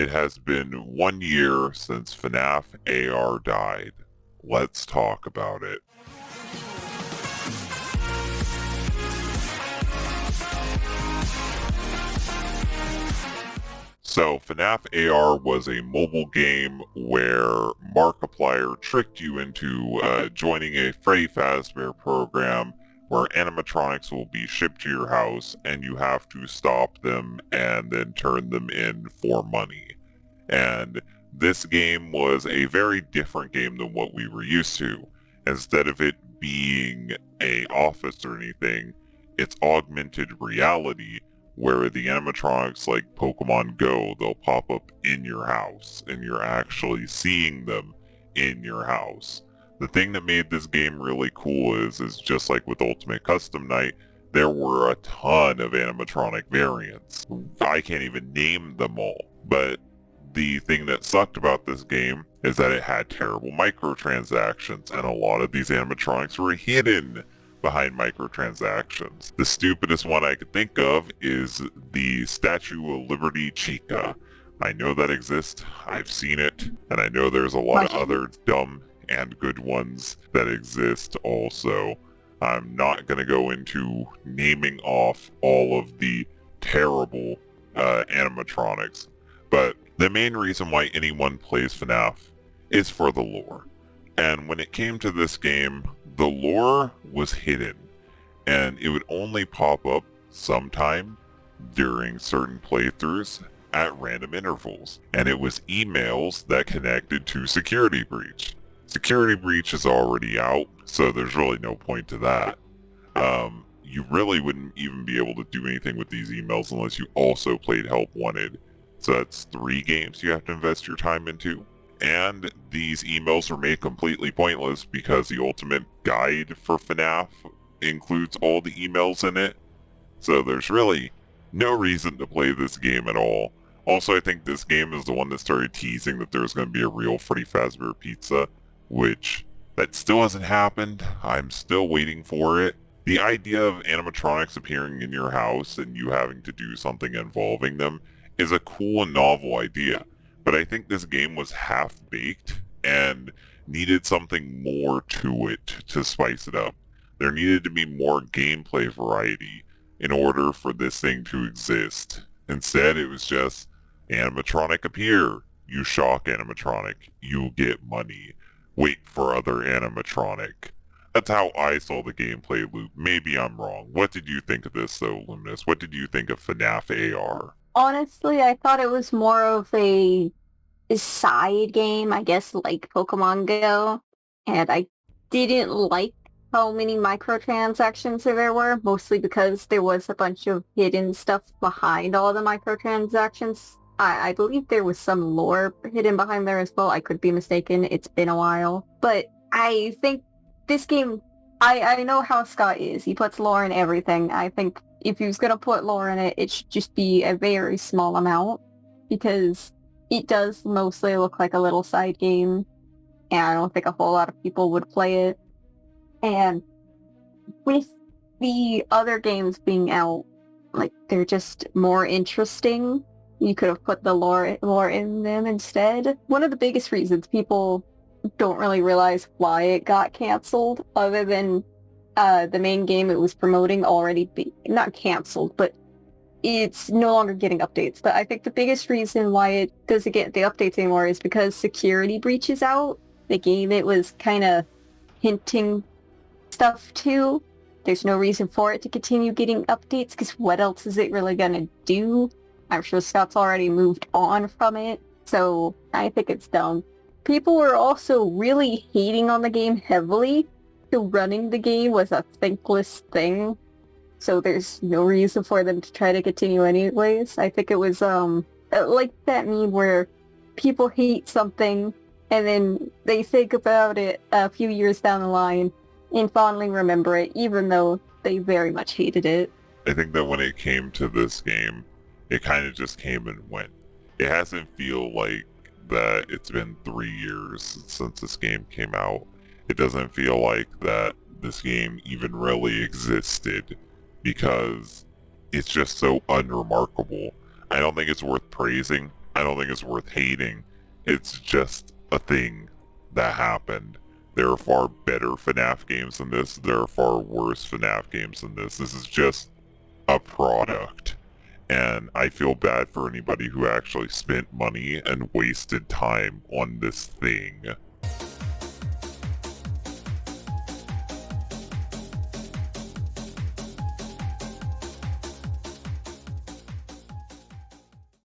It has been 1 year since Fnaf AR died. Let's talk about it. So, Fnaf AR was a mobile game where Markiplier tricked you into joining a Freddy Fazbear program where animatronics will be shipped to your house and you have to stop them and then turn them in for money. And this game was a very different game than what we were used to. Instead of it being a office or anything, it's augmented reality where the animatronics like Pokemon Go, they'll pop up in your house and you're actually seeing them in your house. The thing that made this game really cool is just like with Ultimate Custom Night, there were a ton of animatronic variants. I can't even name them all, but the thing that sucked about this game is that it had terrible microtransactions, and a lot of these animatronics were hidden behind microtransactions. The stupidest one I could think of is the Statue of Liberty Chica. I know that exists, I've seen it, and I know there's a lot of other dumb and good ones that exist also. I'm not going to go into naming off all of the terrible animatronics, but the main reason why anyone plays FNAF is for the lore. And when it came to this game, the lore was hidden, and it would only pop up sometime during certain playthroughs at random intervals. And it was emails that connected to Security Breach. Security Breach is already out, so there's really no point to that. You really wouldn't even be able to do anything with these emails unless you also played Help Wanted. So that's 3 games you have to invest your time into. And these emails are made completely pointless because the ultimate guide for FNAF includes all the emails in it. So there's really no reason to play this game at all. Also, I think this game is the one that started teasing that there was going to be a real Freddy Fazbear Pizza, which that still hasn't happened. I'm still waiting for it. The idea of animatronics appearing in your house and you having to do something involving them is a cool and novel idea. But I think this game was half-baked and needed something more to it to spice it up. There needed to be more gameplay variety in order for this thing to exist. Instead, it was just animatronic appear. You shock animatronic. You get money. Wait for other animatronic. That's how I saw the gameplay loop. Maybe I'm wrong. What did you think of this though, Luminous? What did you think of FNAF AR? Honestly, I thought it was more of a side game, I guess, like Pokemon Go. And I didn't like how many microtransactions there were, mostly because there was a bunch of hidden stuff behind all the microtransactions. I believe there was some lore hidden behind there as well. I could be mistaken. It's been a while. But I think this game, I know how Scott is. He puts lore in everything. I think if he was going to put lore in it, it should just be a very small amount, because it does mostly look like a little side game, and I don't think a whole lot of people would play it. And with the other games being out, like, they're just more interesting. You could have put the lore in them instead. One of the biggest reasons people don't really realize why it got canceled, other than the main game it was promoting already not canceled, but it's no longer getting updates. But I think the biggest reason why it doesn't get the updates anymore is because Security Breach is out. The game it was kind of hinting stuff to. There's no reason for it to continue getting updates, because what else is it really gonna do? I'm sure Scott's already moved on from it, so I think it's dumb. People were also really hating on the game heavily, so running the game was a thankless thing, so there's no reason for them to try to continue anyways. I think it was like that meme where people hate something and then they think about it a few years down the line and fondly remember it, even though they very much hated it. I think that when it came to this game, it kind of just came and went. It hasn't feel like that it's been 3 years since this game came out. It doesn't feel like that this game even really existed, because it's just so unremarkable. I don't think it's worth praising I don't think it's worth hating. It's just a thing that happened. There are far better FNAF games than this. There are far worse FNAF games than this. This is just a product. And I feel bad for anybody who actually spent money and wasted time on this thing.